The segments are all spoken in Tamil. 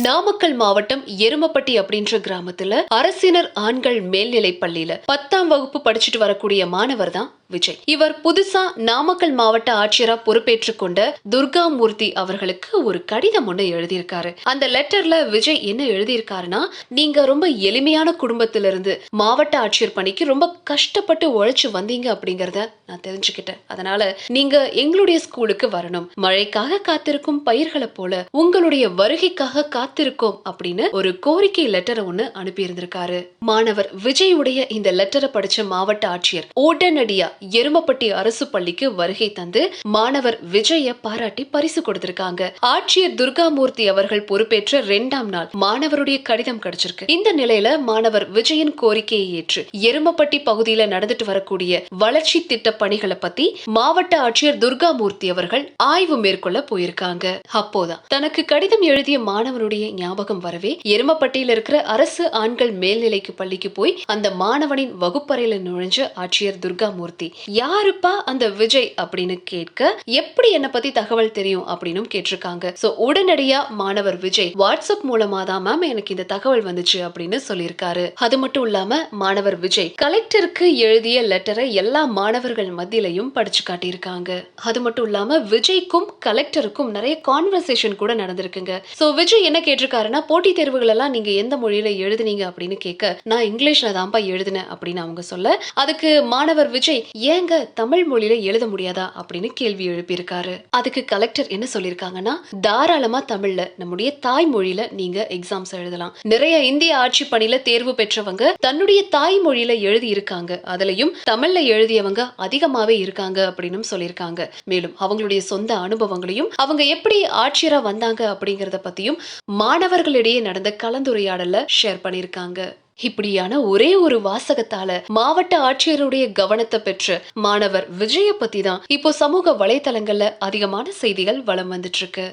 நாமக்கல் மாவட்டம் எருமப்பட்டி அப்படின்ற கிராமத்துல அரசினர் ஆண்கள் மேல்நிலை பள்ளியில 10ஆம் வகுப்பு படிச்சுட்டு வரக்கூடிய மாணவர் தான் விஜய். இவர் புதுசா நாமக்கல் மாவட்ட ஆட்சியரா பொறுப்பேற்றுக் கொண்ட துர்காமூர்த்தி அவர்களுக்கு ஒரு கடிதம் ஒண்ணு எழுதியிருக்காரு. அந்த லெட்டர்ல விஜய் என்ன எழுதியிருக்காருன்னா, நீங்க ரொம்ப எளிமையான குடும்பத்திலிருந்து மாவட்ட ஆட்சியர் பணிக்கு ரொம்ப கஷ்டப்பட்டு உழைச்சு வந்தீங்க அப்படிங்கறத நான் தெரிஞ்சுக்கிட்டேன். அதனால நீங்க எங்களுடைய ஸ்கூலுக்கு வரணும். மழைக்காக காத்திருக்கும் பயிர்களை போல உங்களுடைய வருகைக்காக காத்திருக்கோம் அப்படின்னு ஒரு கோரிக்கை லெட்டரை ஒண்ணு அனுப்பி இருந்திருக்காரு. மாணவர் விஜயுடைய இந்த லெட்டரை படிச்ச மாவட்ட ஆட்சியர் உடனடியா எருமப்பட்டி அரசு பள்ளிக்கு வருகை தந்து மாணவர் விஜய பாராட்டி பரிசு கொடுத்திருக்காங்க. ஆட்சியர் துர்காமூர்த்தி அவர்கள் பொறுப்பேற்ற 2ஆம் நாள் மாணவருடைய கடிதம் கிடைச்சிருக்கு. இந்த நிலையில மாணவர் விஜயின் கோரிக்கையை ஏற்று எருமப்பட்டி பகுதியில நடந்துட்டு வரக்கூடிய வளர்ச்சி திட்ட பணிகளை பத்தி மாவட்ட ஆட்சியர் துர்காமூர்த்தி அவர்கள் ஆய்வு மேற்கொள்ள போயிருக்காங்க. அப்போதான் தனக்கு கடிதம் எழுதிய மாணவனுடைய ஞாபகம் வரவே எருமப்பட்டியில இருக்கிற அரசு ஆண்கள் மேல்நிலைக்கு பள்ளிக்கு போய் அந்த மாணவனின் வகுப்பறையில நுழைஞ்ச ஆட்சியர் துர்காமூர்த்தி, யாருப்பா அந்த விஜய் அப்படின்னு கேட்க, எப்படி என்ன பத்தி தகவல் தெரியும் அப்படின்னு கேட்டிருக்காங்க. சோ உடனடியா மாணவர் விஜய் வாட்ஸ்அப் மூலமா தான் மேம் எனக்கு இந்த தகவல் வந்துச்சு அப்படின்னு சொல்லியிருக்காரு. அது மட்டும் இல்லாம மாணவர் விஜய் கலெக்டருக்கு எழுதிய லெட்டரை எல்லா மாணவர்கள் மத்தியிலையும் படிச்சு காட்டியிருக்காங்க. அது மட்டும் இல்லாம விஜய்க்கும் கலெக்டருக்கும் நிறைய கான்வர்சேஷன் கூட நடந்திருக்குங்க. சோ விஜய் என்ன கேட்டிருக்காருன்னா, போட்டித் தேர்வுகள் எல்லாம் நீங்க எந்த மொழியில எழுதுனீங்க அப்படின்னு கேட்க, நான் இங்கிலீஷ்ல தான்ப்பா எழுதினேன் அப்படின்னு அவங்க சொல்ல, அதுக்கு மாணவர் விஜய், ஏங்க தமிழ் மொழியில எழுத முடியாதா அப்படின்னு கேள்வி எழுப்பியிருக்காரு. அதுக்கு கலெக்டர் என்ன சொல்லிருக்காங்கன்னா, தாராளமா தமிழ்ல நம்முடைய தாய்மொழியில நீங்க எக்ஸாம்ஸ் எழுதலாம். நிறைய இந்திய ஆட்சி பணியில தேர்வு பெற்றவங்க தன்னுடைய தாய்மொழியில எழுதி இருக்காங்க. அதுலயும் தமிழ்ல எழுதியவங்க அதிகமாவே இருக்காங்க அப்படின்னு சொல்லியிருக்காங்க. மேலும் அவங்களுடைய சொந்த அனுபவங்களையும் அவங்க எப்படி ஆட்சியரா வந்தாங்க அப்படிங்கறத பத்தியும் மாணவர்களிடையே நடந்த கலந்துரையாடல ஷேர் பண்ணிருக்காங்க. இப்படியான ஒரே ஒரு வாசகத்தால மாவட்ட ஆட்சியருடைய கவனத்தை பெற்ற மாணவர் விஜய பத்தி தான் இப்போ சமூக வலைதளங்கள்ல அதிகமான செய்திகள் வலம் வந்துட்டு இருக்கு.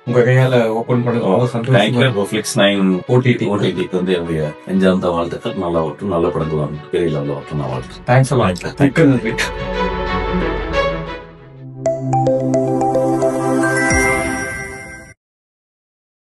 உங்க கையால ஓபன் பண்ணுங்க. ஃபிளிக்ஸ் 9 ஓடிடிக்கு வந்து என்னுடைய நெஞ்சார்ந்த வாழ்த்துக்கள். நல்லா ஓட்டும், நல்ல படங்கள் பெரிய லெவலில் ஓட்டும். நான் வாழ்த்து. தேங்க்ஸ்.